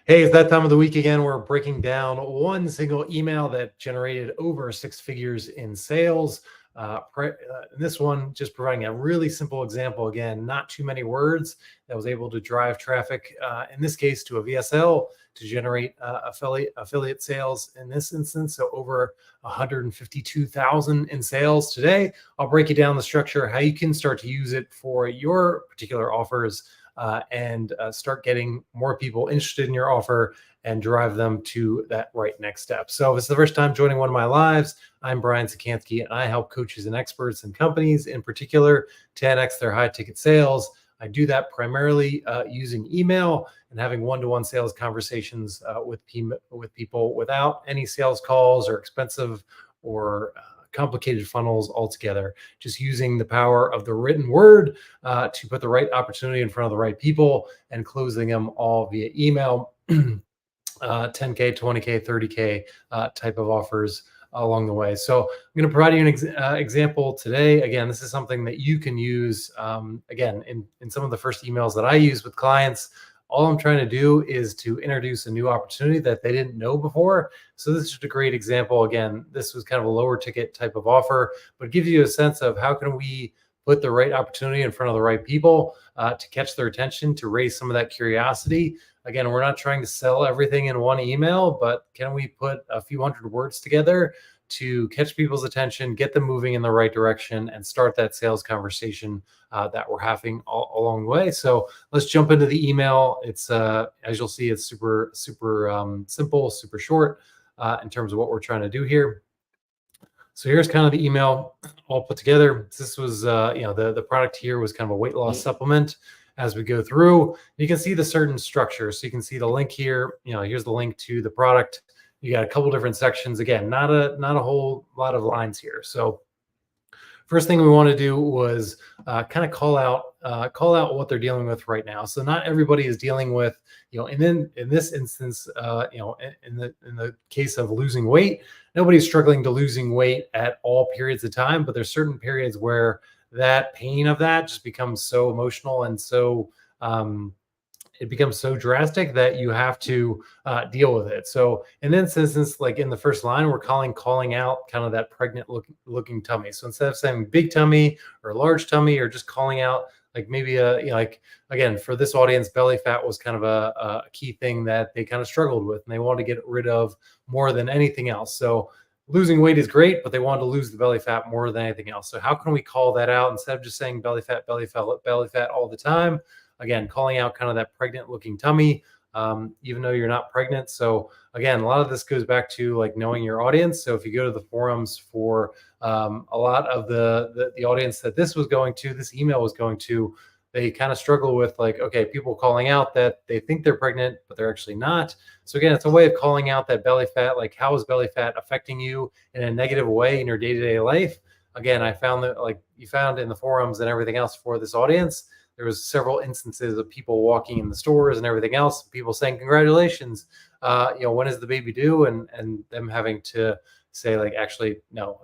Hey, it's that time of the week again. We're breaking down one single email that generated over six figures in sales. This one, just providing a really simple example. Again, not too many words that was able to drive traffic, in this case, to a VSL to generate affiliate sales in this instance. So over 152,000 in sales today. I'll break you down the structure, how you can start to use it for your particular offers and start getting more people interested in your offer and drive them to that right next step. So if it's the first time joining one of my lives, I'm Brian Czekanski, and I help coaches and experts and companies in particular to 10x their high ticket sales. I do that primarily using email and having one-to-one sales conversations with people without any sales calls or expensive or complicated funnels altogether, just using the power of the written word to put the right opportunity in front of the right people and closing them all via email. 10K, 20K, 30K type of offers along the way. So I'm going to provide you an example today. Again, this is something that you can use again in some of the first emails that I use with clients. All I'm trying to do is to introduce a new opportunity that they didn't know before. So this is just a great example. Again, this was kind of a lower ticket type of offer, but it gives you a sense of how can we put the right opportunity in front of the right people to catch their attention, to raise some of that curiosity. Again, we're not trying to sell everything in one email, but can we put a few hundred words together to catch people's attention, get them moving in the right direction, and start that sales conversation that we're having all along the way. So let's jump into the email. It's as you'll see, it's super simple, super short in terms of what we're trying to do here. So here's kind of the email all put together. This was, the product here was kind of a weight loss supplement. As we go through, you can see the certain structure. So you can see the link here. Here's the link to the product. You got a couple different sections. Again, not a whole lot of lines here. So first thing we want to do was kind of call out what they're dealing with right now. So not everybody is dealing with, and then in this instance, in the case of losing weight, nobody's struggling to losing weight at all periods of time, but there's certain periods where that pain of that just becomes so emotional and so it becomes so drastic that you have to deal with it. So in this instance, like in the first line, we're calling out kind of that pregnant looking tummy. So instead of saying big tummy or large tummy, or just calling out like maybe like again, for this audience, belly fat was kind of a key thing that they kind of struggled with and they wanted to get rid of more than anything else. So losing weight is great, but they want to lose the belly fat more than anything else. So how can we call that out instead of just saying belly fat all the time? Again, calling out kind of that pregnant looking tummy, even though you're not pregnant. So again, a lot of this goes back to like knowing your audience. So if you go to the forums for a lot of the audience that this email was going to, they kind of struggle with like, okay, people calling out that they think they're pregnant, but they're actually not. So again, it's a way of calling out that belly fat, like how is belly fat affecting you in a negative way in your day-to-day life? Again, I found that like you found in the forums and everything else for this audience, there was several instances of people walking in the stores and everything else, people saying, congratulations, when is the baby due? And them having to say like, actually, no,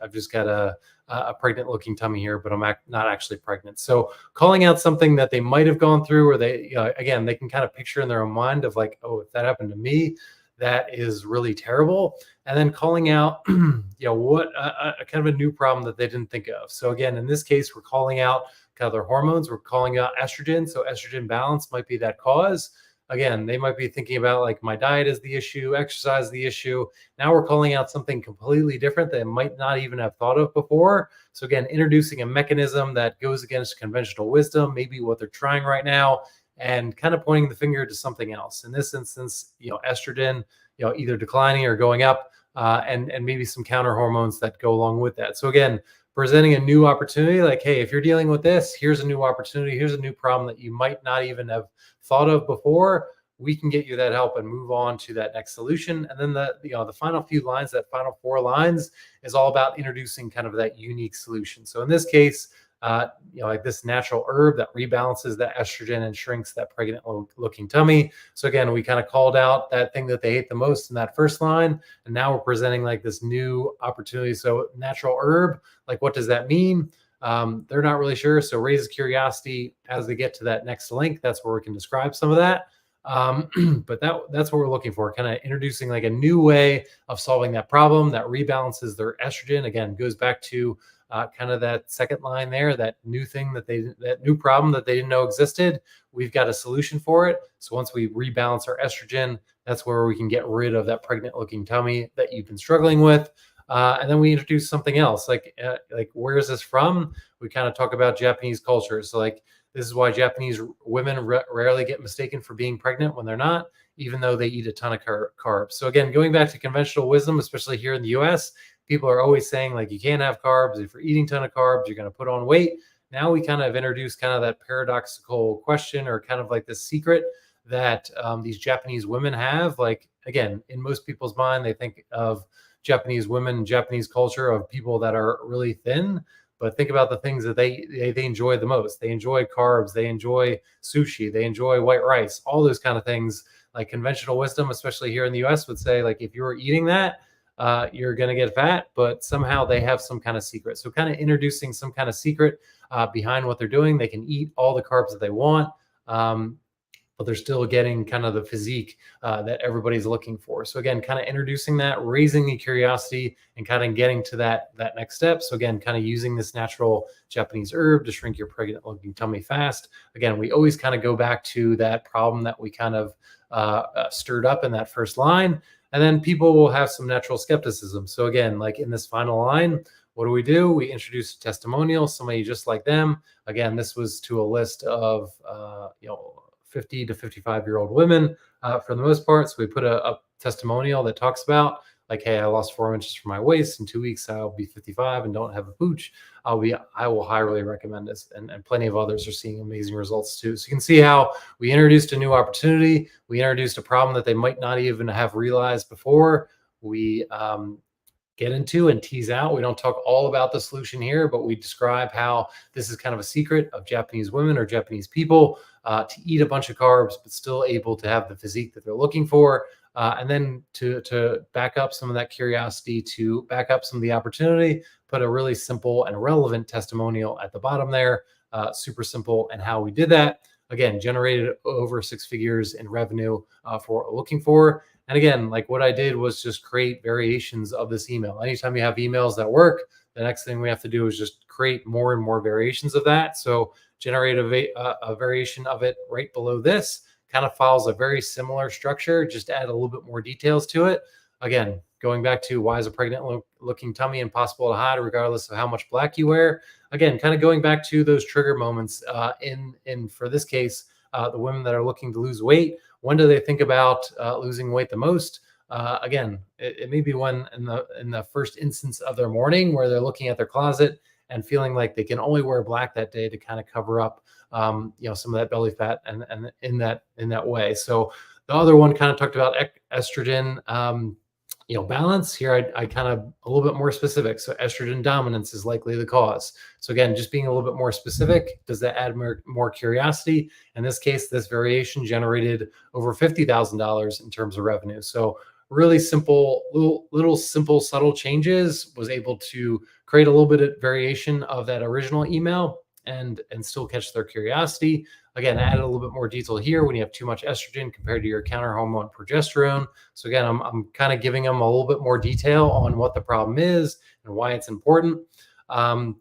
I've just got a pregnant looking tummy here, but I'm not actually pregnant. So calling out something that they might have gone through, or they, again, they can kind of picture in their own mind of like, oh, if that happened to me, that is really terrible. And then calling out, what a kind of a new problem that they didn't think of. So again, in this case, we're calling out kind of their hormones. We're calling out estrogen. So estrogen balance might be that cause. Again, they might be thinking about like my diet is the issue, exercise is the issue. Now we're calling out something completely different that they might not even have thought of before. So again, introducing a mechanism that goes against conventional wisdom, maybe what they're trying right now, and kind of pointing the finger to something else. In this instance, estrogen, either declining or going up, and maybe some counter hormones that go along with that. So again, presenting a new opportunity, like, hey, if you're dealing with this, here's a new opportunity. Here's a new problem that you might not even have thought of before. We can get you that help and move on to that next solution. And then the final few lines, that final 4 lines, is all about introducing kind of that unique solution. So in this case, like this natural herb that rebalances that estrogen and shrinks that pregnant looking tummy. So again, we kind of called out that thing that they hate the most in that first line. And now we're presenting like this new opportunity. So natural herb, like what does that mean? They're not really sure. So raises curiosity as they get to that next link. That's where we can describe some of that. But that's what we're looking for, kind of introducing like a new way of solving that problem that rebalances their estrogen. Again, goes back to kind of that second line there, that new thing that new problem that they didn't know existed. We've got a solution for it. So once we rebalance our estrogen, that's where we can get rid of that pregnant looking tummy that you've been struggling with. And then we introduce something else, like where is this from? We kind of talk about Japanese culture. So like this is why Japanese women rarely get mistaken for being pregnant when they're not, even though they eat a ton of carbs. So again, going back to conventional wisdom, especially here in the US, people are always saying like you can't have carbs. If you're eating a ton of carbs, you're going to put on weight. Now we kind of introduce kind of that paradoxical question, or kind of like the secret that these Japanese women have. Like, again, in most people's mind, they think of Japanese women, Japanese culture of people that are really thin. But think about the things that they enjoy the most. They enjoy carbs. They enjoy sushi. They enjoy white rice. All those kind of things. Like conventional wisdom, especially here in the U.S., would say like if you were eating that, you're going to get fat. But somehow they have some kind of secret. So kind of introducing some kind of secret behind what they're doing. They can eat all the carbs that they want. But they're still getting kind of the physique that everybody's looking for. So again, kind of introducing that, raising the curiosity, and kind of getting to that next step. So again, kind of using this natural Japanese herb to shrink your pregnant looking tummy fast. Again, we always kind of go back to that problem that we kind of stirred up in that first line. And then people will have some natural skepticism. So again, like in this final line, what do? We introduce a testimonial, somebody just like them. Again, this was to a list of, 50 to 55-year-old women for the most part. So we put a testimonial that talks about like, hey, I lost 4 inches from my waist. In 2 weeks, I'll be 55 and don't have a pooch. I will highly recommend this. And plenty of others are seeing amazing results too. So you can see how we introduced a new opportunity. We introduced a problem that they might not even have realized before. We get into and tease out. We don't talk all about the solution here, but we describe how this is kind of a secret of Japanese women or Japanese people to eat a bunch of carbs, but still able to have the physique that they're looking for. And then to back up some of that curiosity, to back up some of the opportunity, put a really simple and relevant testimonial at the bottom there, super simple. And how we did that, again, generated over 6 figures in revenue for what we're looking for. And again, like what I did was just create variations of this email. Anytime you have emails that work, the next thing we have to do is just create more and more variations of that. So generate a variation of it right below this, kind of follows a very similar structure, just add a little bit more details to it. Again, going back to why is a pregnant looking tummy impossible to hide regardless of how much black you wear. Again, kind of going back to those trigger moments in for this case, the women that are looking to lose weight. When do they think about losing weight the most? Again, it may be when in the first instance of their morning, where they're looking at their closet and feeling like they can only wear black that day to kind of cover up, some of that belly fat, and in that way. So the other one kind of talked about estrogen, balance. Here, I kind of a little bit more specific. So estrogen dominance is likely the cause. So again, just being a little bit more specific, does that add more curiosity? In this case, this variation generated over $50,000 in terms of revenue. So really simple, little simple, subtle changes was able to create a little bit of variation of that original email and still catch their curiosity. Again, add a little bit more detail here when you have too much estrogen compared to your counter hormone progesterone. So again, I'm kind of giving them a little bit more detail on what the problem is and why it's important. I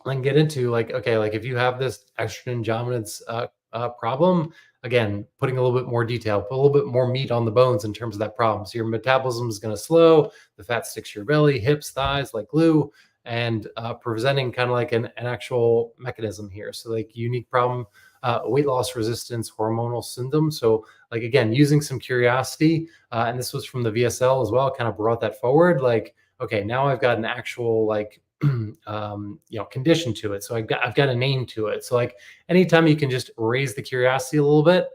can get into like, okay, like if you have this estrogen dominance problem, again, putting a little bit more detail, put a little bit more meat on the bones in terms of that problem. So your metabolism is going to slow, the fat sticks to your belly, hips, thighs like glue, and presenting kind of like an actual mechanism here. So like unique problem, weight loss resistance, hormonal syndrome. So like, again, using some curiosity, and this was from the VSL as well, kind of brought that forward. Like, okay, now I've got an actual like, condition to it. So I've got a name to it. So like anytime you can just raise the curiosity a little bit,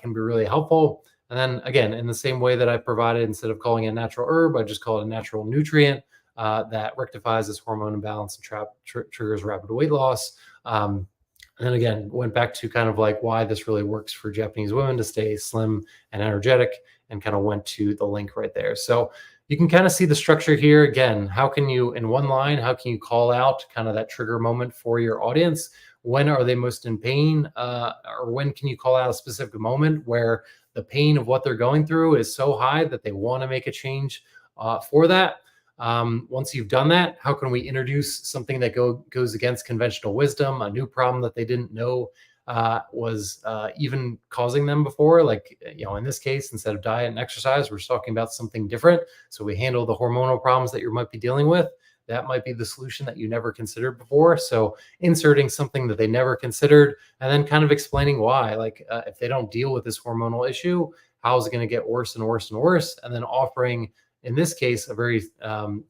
can be really helpful. And then again, in the same way that I provided, instead of calling it a natural herb, I just call it a natural nutrient that rectifies this hormone imbalance and triggers rapid weight loss. And then again, went back to kind of like why this really works for Japanese women to stay slim and energetic, and kind of went to the link right there. So you can kind of see the structure here. Again, how can you, in one line, how can you call out kind of that trigger moment for your audience? When are they most in pain? Or when can you call out a specific moment where the pain of what they're going through is so high that they want to make a change for that. Once you've done that, how can we introduce something that goes against conventional wisdom, a new problem that they didn't know was even causing them before? Like, in this case, instead of diet and exercise, we're talking about something different. So we handle the hormonal problems that you might be dealing with. That might be the solution that you never considered before. So inserting something that they never considered, and then kind of explaining why. Like, if they don't deal with this hormonal issue, how is it going to get worse and worse and worse? And then offering, in this case, a very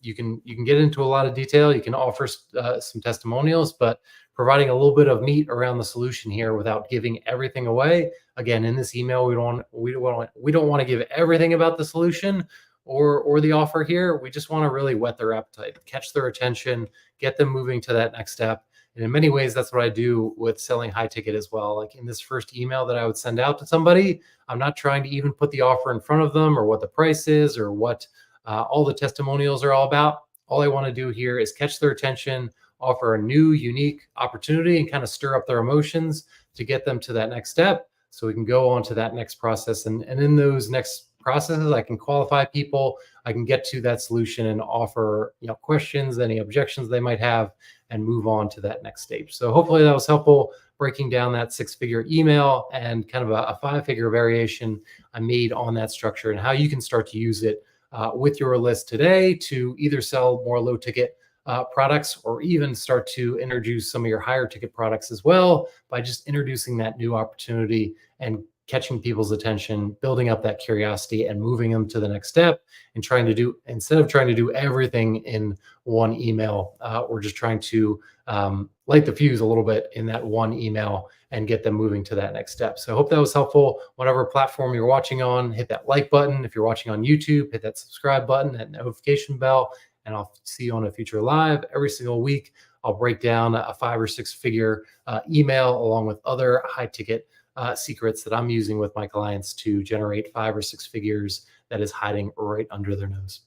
you can get into a lot of detail. You can offer some testimonials, but providing a little bit of meat around the solution here without giving everything away. Again, in this email, we don't want to give everything about the solution or the offer here. We just want to really whet their appetite, catch their attention, get them moving to that next step. And in many ways, that's what I do with selling high ticket as well. Like in this first email that I would send out to somebody, I'm not trying to even put the offer in front of them or what the price is or what all the testimonials are all about. All I want to do here is catch their attention, offer a new, unique opportunity, and kind of stir up their emotions to get them to that next step so we can go on to that next process. And in those next processes, I can qualify people, I can get to that solution and offer questions, any objections they might have, and move on to that next stage. So hopefully that was helpful, breaking down that 6-figure email and kind of a 5-figure variation I made on that structure and how you can start to use it with your list today to either sell more low ticket products or even start to introduce some of your higher ticket products as well by just introducing that new opportunity and catching people's attention, building up that curiosity and moving them to the next step, and instead of trying to do everything in one email, we're just trying to light the fuse a little bit in that one email and get them moving to that next step. So I hope that was helpful. Whatever platform you're watching on, hit that like button. If you're watching on YouTube, hit that subscribe button, that notification bell, and I'll see you on a future live. Every single week, I'll break down a 5 or 6 figure email along with other high ticket secrets that I'm using with my clients to generate 5 or 6 figures that is hiding right under their nose.